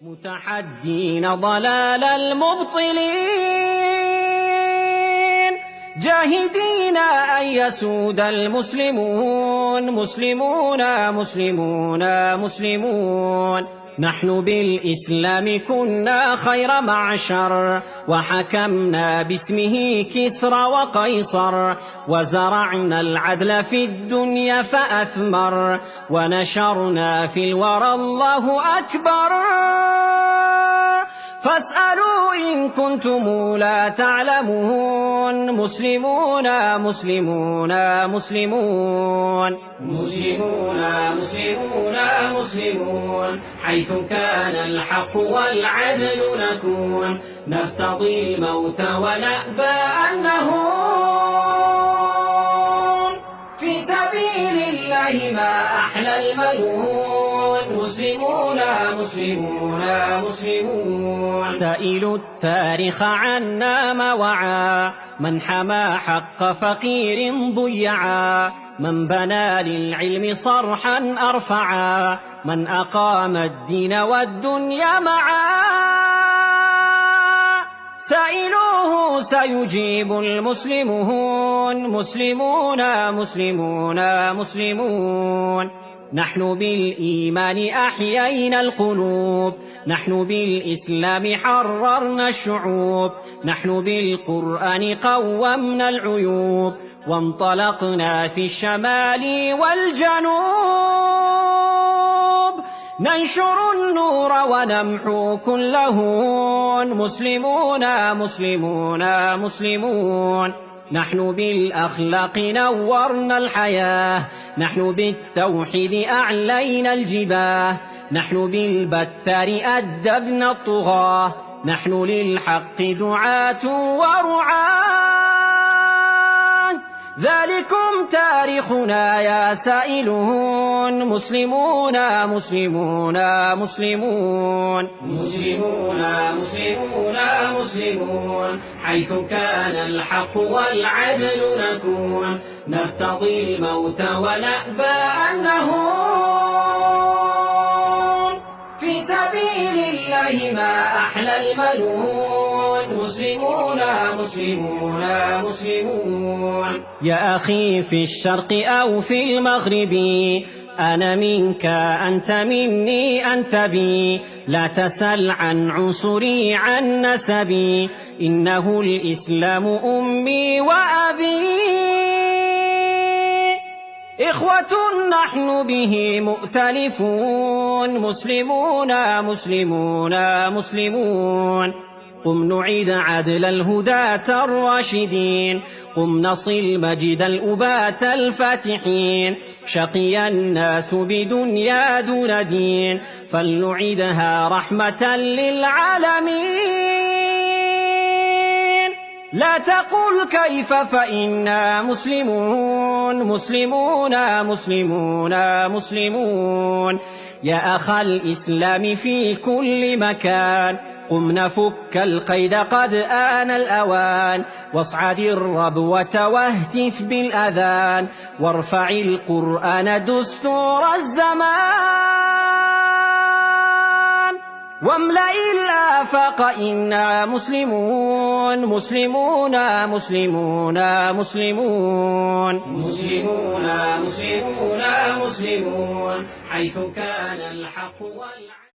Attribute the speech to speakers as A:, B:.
A: متحدين ضلال المبطلين جاهدين أن يسود المسلمون مسلمون نحن بالإسلام كنا خير معشر وحكمنا باسمه كسرى وقيصر وزرعنا العدل في الدنيا فأثمر ونشرنا في الورى الله أكبر فاسألوا إن كنتم لا تعلمون مسلمون حيث كان الحق والعدل نكون نرتضي الموت ونأبى أن نهون في سبيل الله ما أحلى المنون مسلمون سائلوا التاريخ عنا ما وعى من حمى حق فقير ضيعا من بنى للعلم صرحا أرفعا من أقام الدين والدنيا معا سائلوه سيجيب المسلمون مسلمون نحن بالإيمان أحيينا القلوب نحن بالإسلام حررنا الشعوب نحن بالقرآن قومنا العيوب وانطلقنا في الشمال والجنوب ننشر النور ونمحو كل هون مسلمون نحن بالأخلاق نورنا الحياة نحن بالتوحيد أعلينا الجباه نحن بالبتار أدبنا الطغاة نحن للحق دعاة ورعاة ذلكم تاريخنا يا سائلون مسلمون حيث كان الحق والعدل نكون نرتضي الموت ونأبى أن نهون في سبيل الله ما أحلى المنون مسلمون يا أخي في الشرق أو في المغرب أنا منك أنت مني أنت بي لا تسل عن عنصري عن نسبي إنه الإسلام أمي وأبي إخوة نحن به مؤتلفون مسلمون قم نعيد عدل الهداة الراشدين قم نصل مجد الأبات الفاتحين شقي الناس بدنيا دون دين فلنعيدها رحمة للعالمين لا تقل كيف فإنا مسلمون يا أخ الإسلام في كل مكان قم نفك القيد قد آن الأوان واصعد الربوة واهتف بالأذان وارفع القرآن دستور الزمان واملأ الآفاق إنا مسلمون حيث كان الحق